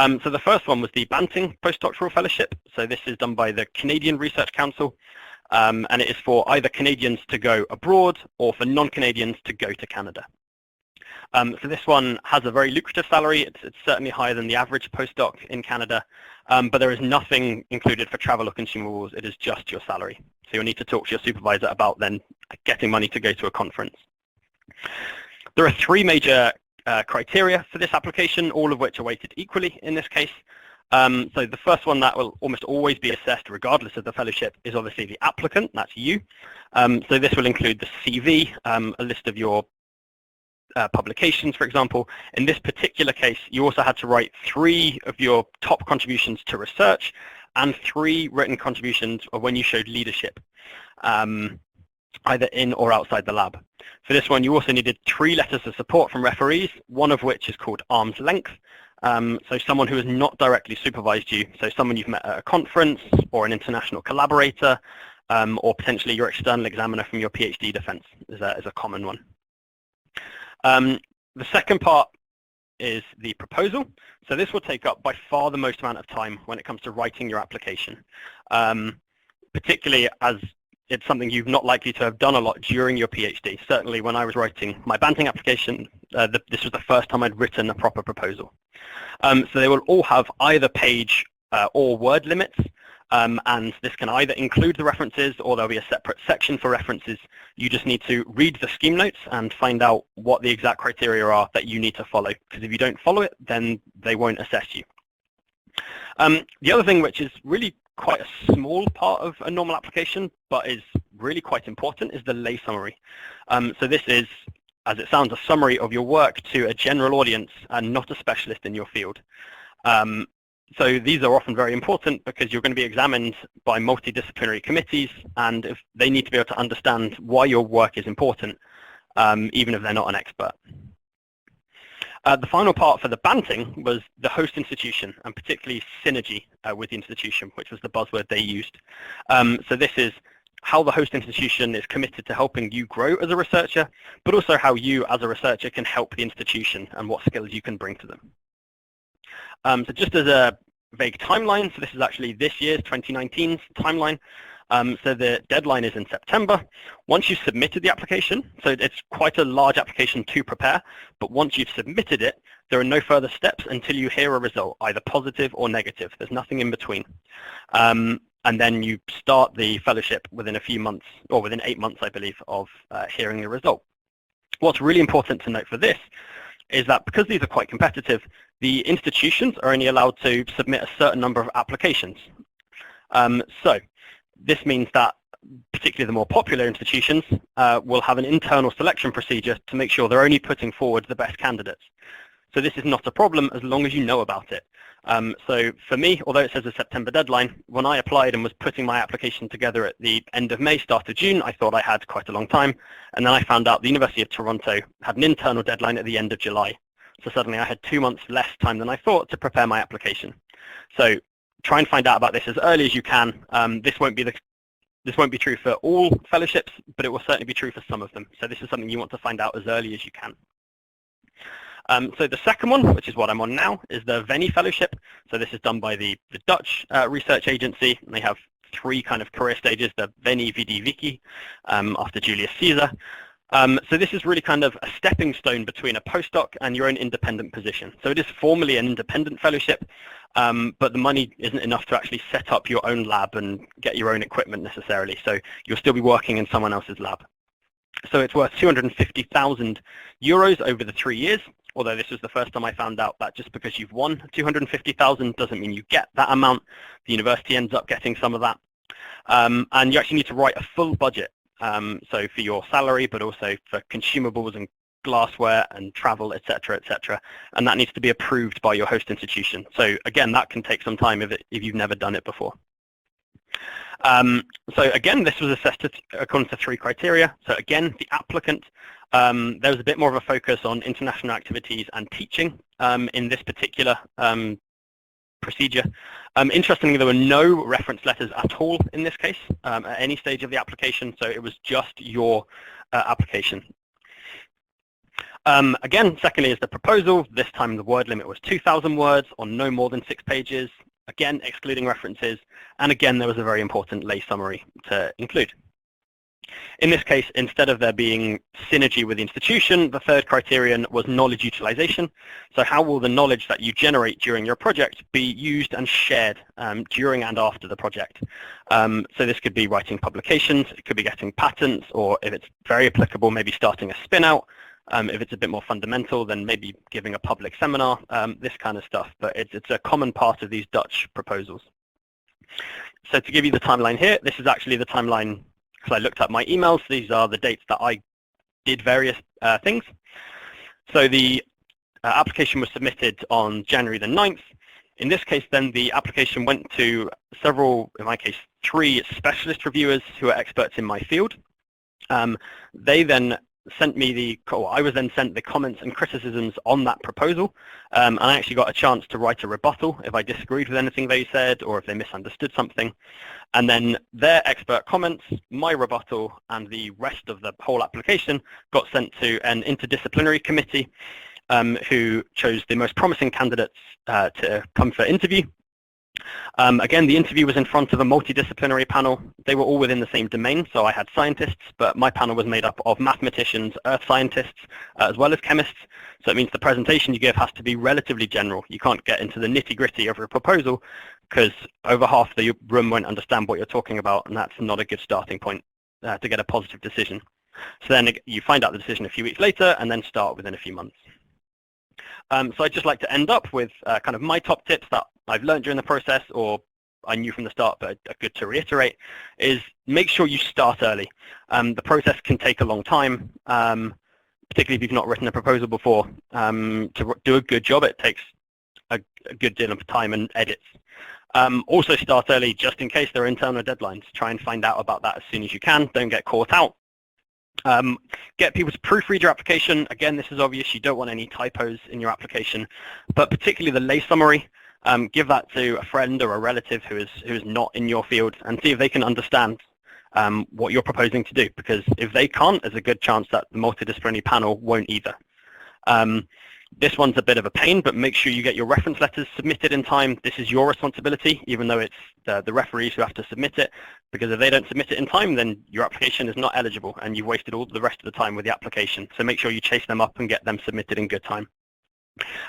So the first one was the Banting postdoctoral fellowship. So this is done by the Canadian Research Council, and it is for either Canadians to go abroad or for non-Canadians to go to Canada. So this one has a very lucrative salary. It's certainly higher than the average postdoc in Canada, but there is nothing included for travel or consumables. It is just your salary. So you'll need to talk to your supervisor about then getting money to go to a conference. There are three major criteria for this application, all of which are weighted equally in this case. So the first one that will almost always be assessed regardless of the fellowship is obviously the applicant, that's you. So this will include the CV, a list of your publications, for example. In this particular case, you also had to write 3 of your top contributions to research and 3 written contributions of when you showed leadership, either in or outside the lab. For this one, you also needed 3 letters of support from referees, one of which is called arm's length. So someone who has not directly supervised you, so someone you've met at a conference or an international collaborator, or potentially your external examiner from your PhD defense is a common one. The second part is the proposal. So this will take up by far the most amount of time when it comes to writing your application, particularly as it's something you've not likely to have done a lot during your PhD. Certainly when I was writing my Banting application, this was the first time I'd written a proper proposal. So they will all have either page or word limits, and this can either include the references or there'll be a separate section for references. You just need to read the scheme notes and find out what the exact criteria are that you need to follow, because if you don't follow it, then they won't assess you. The other thing, which is really quite a small part of a normal application, but is really quite important, is the lay summary. So this is, as it sounds, a summary of your work to a general audience and not a specialist in your field. So these are often very important because you're going to be examined by multidisciplinary committees, and if they need to be able to understand why your work is important, even if they're not an expert. The final part for the Banting was the host institution, and particularly synergy with the institution, which was the buzzword they used. So this is how the host institution is committed to helping you grow as a researcher, but also how you as a researcher can help the institution and what skills you can bring to them. So just as a vague timeline, so this is actually this year's 2019's timeline. So the deadline is in September. Once you've submitted the application, so it's quite a large application to prepare, but once you've submitted it, there are no further steps until you hear a result, either positive or negative. There's nothing in between. And then you start the fellowship within a few months, or within 8 months, I believe, of hearing the result. What's really important to note for this is that because these are quite competitive, the institutions are only allowed to submit a certain number of applications. So this means that particularly the more popular institutions will have an internal selection procedure to make sure they're only putting forward the best candidates. So this is not a problem as long as you know about it. So for me, although it says a September deadline, when I applied and was putting my application together at the end of May, start of June, I thought I had quite a long time. And then I found out the University of Toronto had an internal deadline at the end of July. So suddenly I had 2 months less time than I thought to prepare my application. So try and find out about this as early as you can. This won't be true for all fellowships, but it will certainly be true for some of them. So this is something you want to find out as early as you can. So the second one, which is what I'm on now, is the Veni Fellowship. So this is done by the Dutch research agency, and they have 3 kind of career stages, the Veni, Vidi, Vici, after Julius Caesar. So this is really kind of a stepping stone between a postdoc and your own independent position. So it is formally an independent fellowship, but the money isn't enough to actually set up your own lab and get your own equipment necessarily. So you'll still be working in someone else's lab. So it's worth 250,000 euros over the 3 years, although this was the first time I found out that just because you've won 250,000 doesn't mean you get that amount. The university ends up getting some of that. And you actually need to write a full budget. So for your salary, but also for consumables and glassware and travel, etc., etc. And that needs to be approved by your host institution. So again, that can take some time if you've never done it before. So again, this was assessed according to 3 criteria. So again, the applicant, there was a bit more of a focus on international activities and teaching in this particular procedure. Interestingly, there were no reference letters at all in this case at any stage of the application, so it was just your application. Again, secondly is the proposal. This time the word limit was 2,000 words or no more than 6 pages. Again, excluding references. And again, there was a very important lay summary to include. In this case, instead of there being synergy with the institution, the third criterion was knowledge utilization. So how will the knowledge that you generate during your project be used and shared during and after the project? So this could be writing publications, it could be getting patents, or if it's very applicable, maybe starting a spin-out. If it's a bit more fundamental, then maybe giving a public seminar, this kind of stuff. But it's a common part of these Dutch proposals. So to give you the timeline here, this is actually the timeline because I looked up my emails. These are the dates that I did various things. So the application was submitted on January the 9th. In this case, then, the application went to several, in my case, 3 specialist reviewers who are experts in my field. They then sent me I was then sent the comments and criticisms on that proposal, and I actually got a chance to write a rebuttal if I disagreed with anything they said or if they misunderstood something. And then their expert comments, my rebuttal, and the rest of the whole application got sent to an interdisciplinary committee who chose the most promising candidates to come for interview. Again, the interview was in front of a multidisciplinary panel. They were all within the same domain, so I had scientists, but my panel was made up of mathematicians, earth scientists, as well as chemists. So it means the presentation you give has to be relatively general. You can't get into the nitty-gritty of your proposal because over half the room won't understand what you're talking about, and that's not a good starting point to get a positive decision. So then you find out the decision a few weeks later and then start within a few months. So I'd just like to end up with kind of my top tips that I've learned during the process, or I knew from the start, but are good to reiterate, is make sure you start early. The process can take a long time, particularly if you've not written a proposal before. To do a good job, it takes a good deal of time and edits. Also start early just in case there are internal deadlines. Try and find out about that as soon as you can. Don't get caught out. Get people to proofread your application. Again, this is obvious. You don't want any typos in your application, but particularly the lay summary. Give that to a friend or a relative who is not in your field and see if they can understand what you're proposing to do, because if they can't, there's a good chance that the multidisciplinary panel won't either. This one's a bit of a pain, but make sure you get your reference letters submitted in time. This is your responsibility, even though it's the referees who have to submit it, because if they don't submit it in time, then your application is not eligible and you've wasted all the rest of the time with the application. So make sure you chase them up and get them submitted in good time.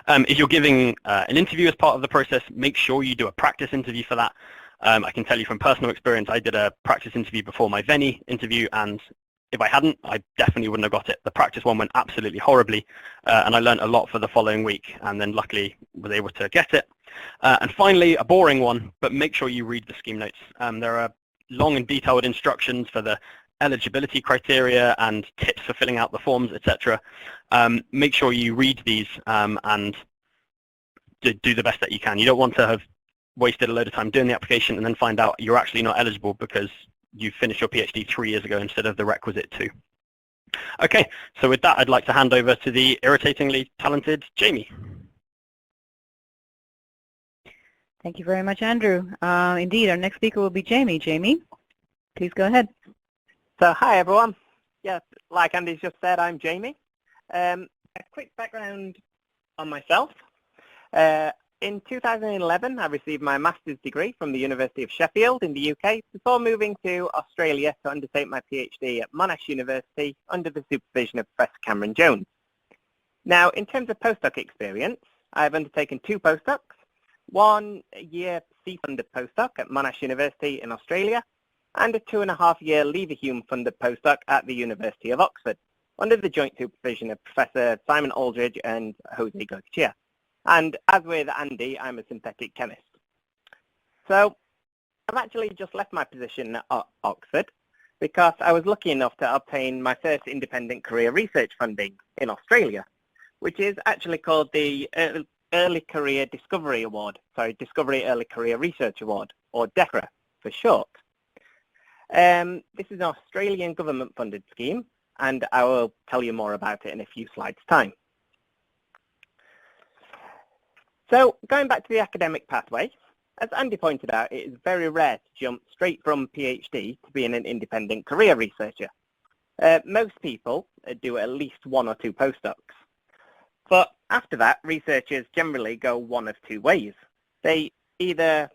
If you're giving an interview as part of the process, make sure you do a practice interview for that. I can tell you from personal experience, I did a practice interview before my Veni interview, and if I hadn't, I definitely wouldn't have got it. The practice one went absolutely horribly, and I learned a lot for the following week, and then luckily was able to get it. And finally, a boring one, but make sure you read the scheme notes. There are long and detailed instructions for the eligibility criteria and tips for filling out the forms, etc. Make sure you read these and do the best that you can. You don't want to have wasted a load of time doing the application and then find out you're actually not eligible because you finished your PhD 3 years ago instead of the requisite 2. Okay, so with that, I'd like to hand over to the irritatingly talented Jamie. Thank you very much, Andrew. Indeed, our next speaker will be Jamie. Jamie, please go ahead. So, hi everyone. Yes, like Andy's just said, I'm Jamie. A quick background on myself. In 2011, I received my master's degree from the University of Sheffield in the UK before moving to Australia to undertake my PhD at Monash University under the supervision of Professor Cameron Jones. Now, in terms of postdoc experience, I've undertaken 2 postdocs, 1-year C-funded postdoc at Monash University in Australia, and a 2.5-year Leverhulme-funded postdoc at the University of Oxford, under the joint supervision of Professor Simon Aldridge and Jose Goicoechea. And as with Andy, I'm a synthetic chemist. So I've actually just left my position at Oxford because I was lucky enough to obtain my first independent career research funding in Australia, which is actually called the Early Career Discovery Award, Discovery Early Career Research Award, or DECRA for short. This is an Australian government-funded scheme, and I will tell you more about it in a few slides' time. So, going back to the academic pathway, as Andy pointed out, it is very rare to jump straight from PhD to being an independent career researcher. Most people do at least 1 or 2 postdocs, But after that, researchers generally go one of two ways. They either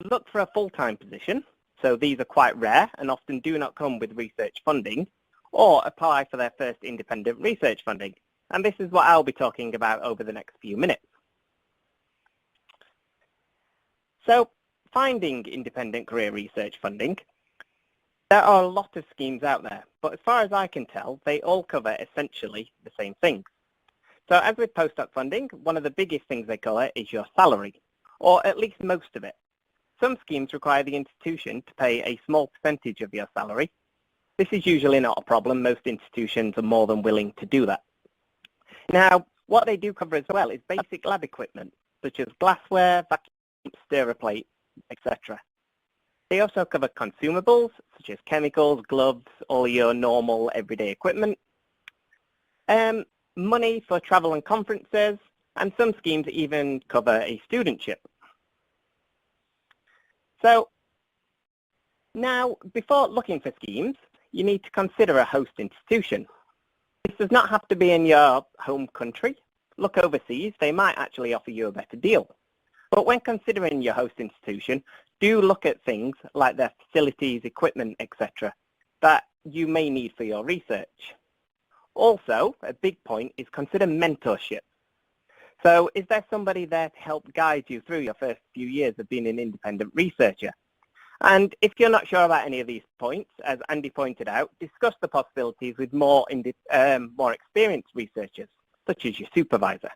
look for a full-time position, so these are quite rare and often do not come with research funding, or apply for their first independent research funding. And this is what I'll be talking about over the next few minutes. So, finding independent career research funding, there are a lot of schemes out there, but as far as I can tell, they all cover essentially the same things. So as with postdoc funding, one of the biggest things they cover is your salary, or at least most of it. Some schemes require the institution to pay a small percentage of your salary. This is usually not a problem. Most institutions are more than willing to do that. Now, what they do cover as well is basic lab equipment, such as glassware, vacuum, stirrer plate, etc. They also cover consumables, such as chemicals, gloves, all your normal everyday equipment, money for travel and conferences, and some schemes even cover a studentship. So now, before looking for schemes, you need to consider a host institution. This does not have to be in your home country. Look overseas, they might actually offer you a better deal. But when considering your host institution, do look at things like their facilities, equipment, etc. that you may need for your research. Also, a big point is consider mentorship. So is there somebody there to help guide you through your first few years of being an independent researcher? And if you're not sure about any of these points, as Andy pointed out, discuss the possibilities with more experienced researchers, such as your supervisor.